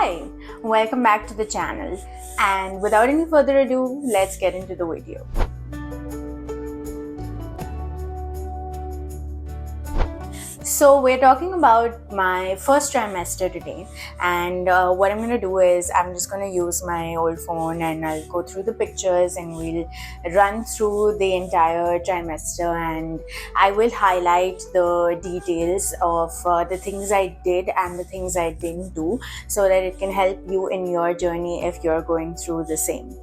Hi, welcome back to the channel, and without any further ado, let's get into the video. So we're talking about my first trimester today, and what I'm going to do is I'm just going to use my old phone and I'll go through the pictures and we'll run through the entire trimester, and I will highlight the details of the things I did and the things I didn't do so that it can help you in your journey if you're going through the same.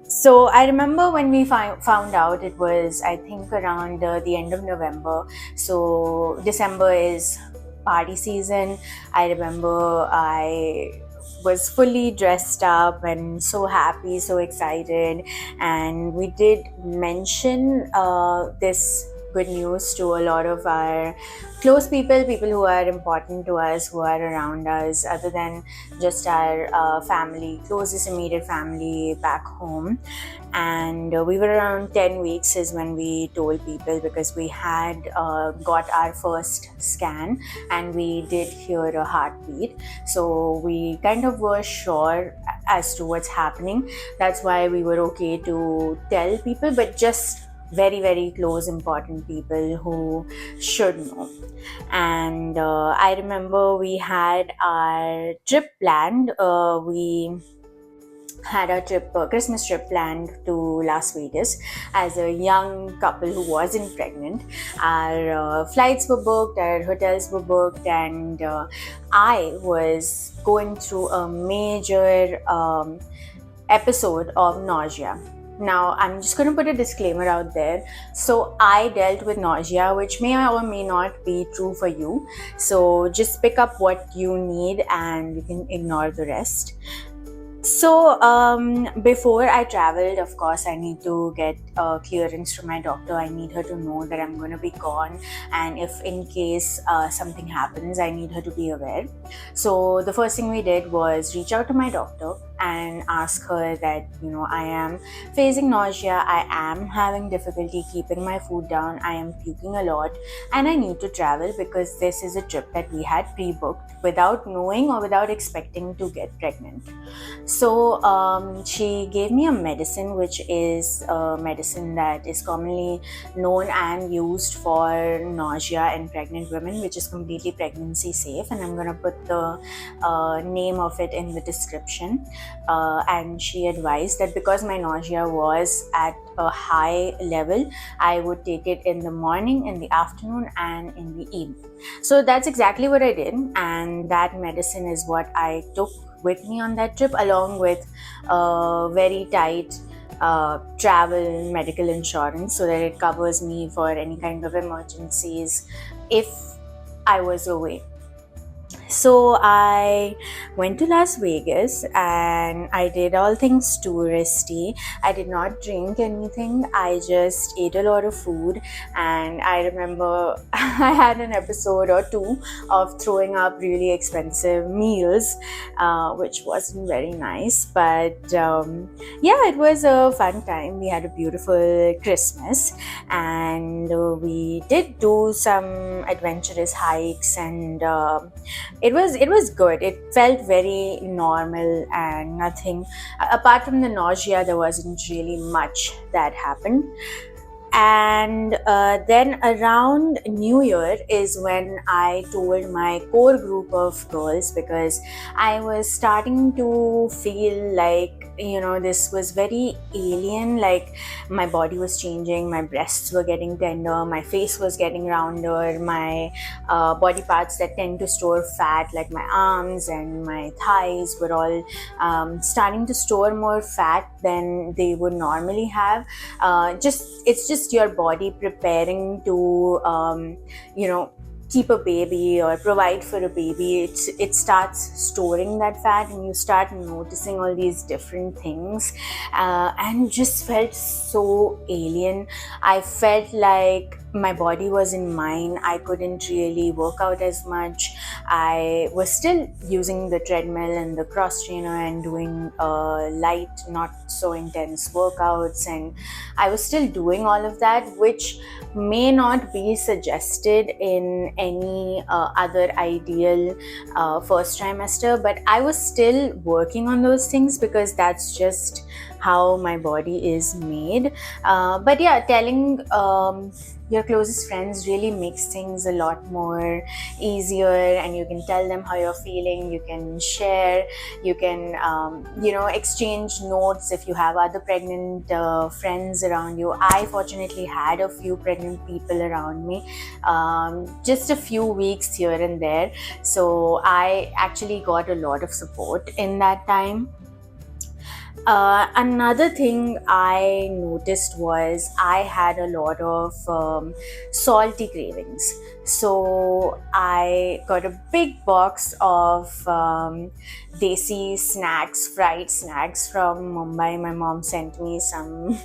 So I remember when we found out, it was, I think, around the end of November. So December is party season. I remember I was fully dressed up and so happy, so excited. And we did mention this good news to a lot of our close people who are important to us, who are around us, other than just our family, closest immediate family back home. And we were around 10 weeks is when we told people, because we had got our first scan and we did hear a heartbeat. So we kind of were sure as to what's happening. That's why we were okay to tell people, but just very, very close, important people who should know. And I remember we had our trip planned. We had our Christmas trip planned to Las Vegas as a young couple who wasn't pregnant. Our flights were booked, our hotels were booked, and I was going through a major episode of nausea. Now, I'm just going to put a disclaimer out there. So, I dealt with nausea, which may or may not be true for you. So, just pick up what you need and you can ignore the rest. So, before I traveled, of course, I need to get clearance from my doctor. I need her to know that I'm going to be gone, and if in case something happens, I need her to be aware. So, the first thing we did was reach out to my doctor and ask her that, I am facing nausea, I am having difficulty keeping my food down, I am puking a lot, and I need to travel because this is a trip that we had pre-booked without knowing or without expecting to get pregnant. So she gave me a medicine, which is a medicine that is commonly known and used for nausea in pregnant women, which is completely pregnancy safe, and I'm going to put the name of it in the description. And she advised that because my nausea was at a high level, I would take it in the morning, in the afternoon, and in the evening. So that's exactly what I did, and that medicine is what I took with me on that trip, along with very tight travel medical insurance, so that it covers me for any kind of emergencies if I was away. So I went to Las Vegas and I did all things touristy. I did not drink anything. I just ate a lot of food, and I remember I had an episode or two of throwing up really expensive meals, which wasn't very nice. But it was a fun time. We had a beautiful Christmas, and we did do some adventurous hikes, and it was good. It felt very normal, and nothing apart from the nausea, there wasn't really much that happened. And then around New Year is when I told my core group of girls, because I was starting to feel like, this was very alien. Like, my body was changing, my breasts were getting tender, my face was getting rounder, my body parts that tend to store fat, like my arms and my thighs, were all starting to store more fat than they would normally have. It's just your body preparing to keep a baby or provide for a baby. It starts storing that fat, and you start noticing all these different things, and just felt so alien. I felt like my body was in mine. I couldn't really work out as much. I was still using the treadmill and the cross trainer and doing light, not so intense workouts, and I was still doing all of that, which may not be suggested in any other ideal first trimester, but I was still working on those things because that's just how my body is made. But yeah, telling your closest friends really makes things a lot more easier, and you can tell them how you're feeling, you can share, you can exchange notes if you have other pregnant friends around you. I fortunately had a few pregnant people around me, just a few weeks here and there, so I actually got a lot of support in that time. Another thing I noticed was I had a lot of salty cravings. So I got a big box of desi snacks, fried snacks from Mumbai. My mom sent me some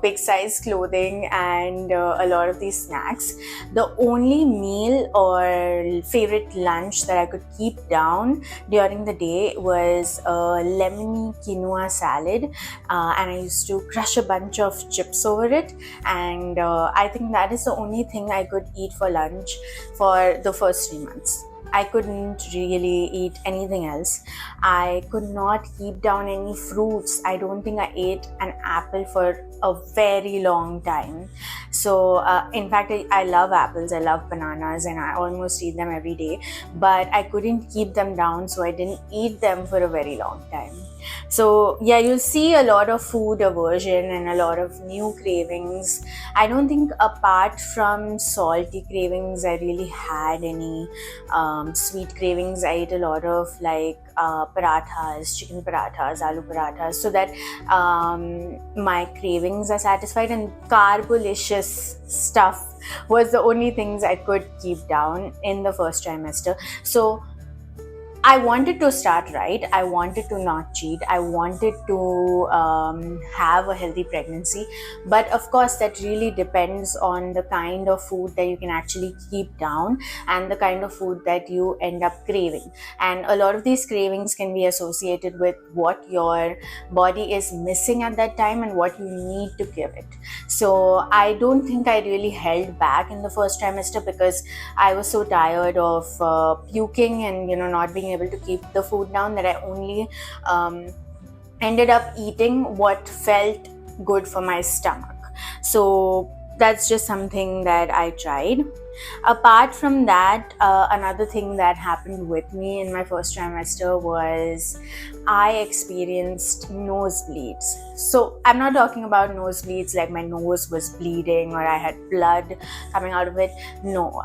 big size clothing and a lot of these snacks. The only meal or favorite lunch that I could keep down during the day was a lemony quinoa salad, and I used to crush a bunch of chips over it, and I think that is the only thing I could eat for lunch for the first 3 months. I couldn't really eat anything else. I could not keep down any fruits. I don't think I ate an apple for a very long time. So in fact, I love apples, I love bananas, and I almost eat them every day, but I couldn't keep them down, so I didn't eat them for a very long time. So yeah, you'll see a lot of food aversion and a lot of new cravings. I don't think apart from salty cravings I really had any sweet cravings. I ate a lot of parathas, chicken parathas, aloo parathas, so that my cravings are satisfied, and carbolicious stuff was the only things I could keep down in the first trimester. So I wanted to start right. I wanted to not cheat. I wanted to have a healthy pregnancy. But of course, that really depends on the kind of food that you can actually keep down and the kind of food that you end up craving. And a lot of these cravings can be associated with what your body is missing at that time and what you need to give it. So I don't think I really held back in the first trimester because I was so tired of puking and not being able to keep the food down that I only ended up eating what felt good for my stomach. So that's just something that I tried. Apart from that, another thing that happened with me in my first trimester was I experienced nosebleeds. So I'm not talking about nosebleeds like my nose was bleeding or I had blood coming out of it. No,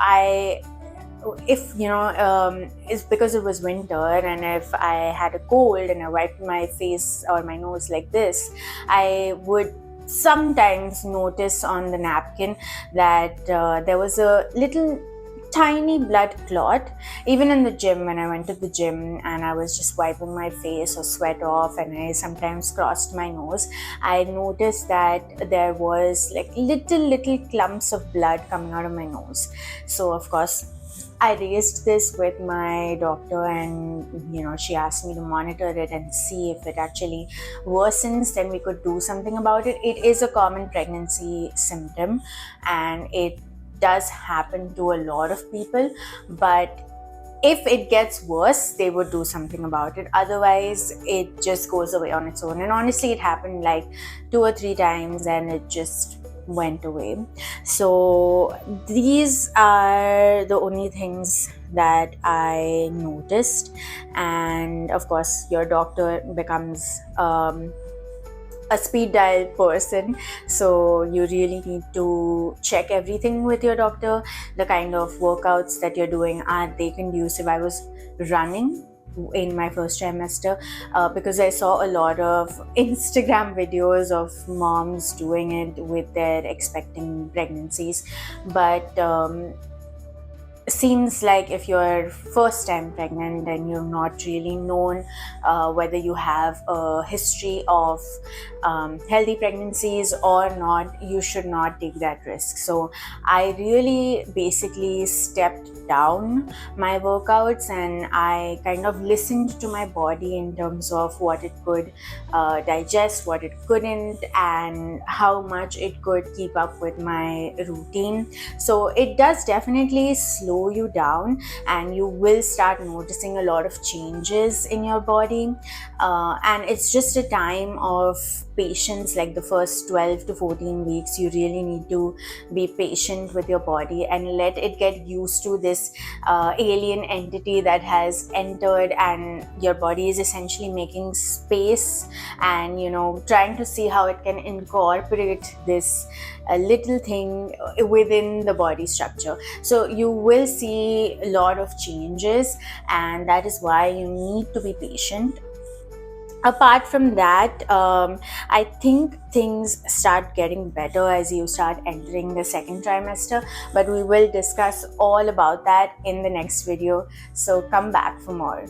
it's because it was winter, and if I had a cold and I wiped my face or my nose like this, I would sometimes notice on the napkin that there was a little tiny blood clot. Even in the gym, when I went to the gym and I was just wiping my face or sweat off and I sometimes crossed my nose, I noticed that there was like little clumps of blood coming out of my nose. So of course I raised this with my doctor, and she asked me to monitor it and see if it actually worsens, then we could do something about it. It is a common pregnancy symptom and it does happen to a lot of people, but if it gets worse, they would do something about it. Otherwise, it just goes away on its own. And honestly, it happened like 2 or 3 times and it just went away. So these are the only things that I noticed. And of course, your doctor becomes a speed dial person, so you really need to check everything with your doctor. The kind of workouts that you're doing, are they conducive? I was running in my first trimester because I saw a lot of Instagram videos of moms doing it with their expecting pregnancies, but seems like if you're first time pregnant and you're not really known whether you have a history of healthy pregnancies or not, you should not take that risk. So I really basically stepped down my workouts and I kind of listened to my body in terms of what it could digest, what it couldn't, and how much it could keep up with my routine. So it does definitely slow you down, and you will start noticing a lot of changes in your body. And it's just a time of patience. Like the first 12 to 14 weeks, you really need to be patient with your body and let it get used to this alien entity that has entered, and your body is essentially making space and trying to see how it can incorporate this a little thing within the body structure. So you will see a lot of changes, and that is why you need to be patient. Apart from that, I think things start getting better as you start entering the second trimester, but we will discuss all about that in the next video, so come back for more.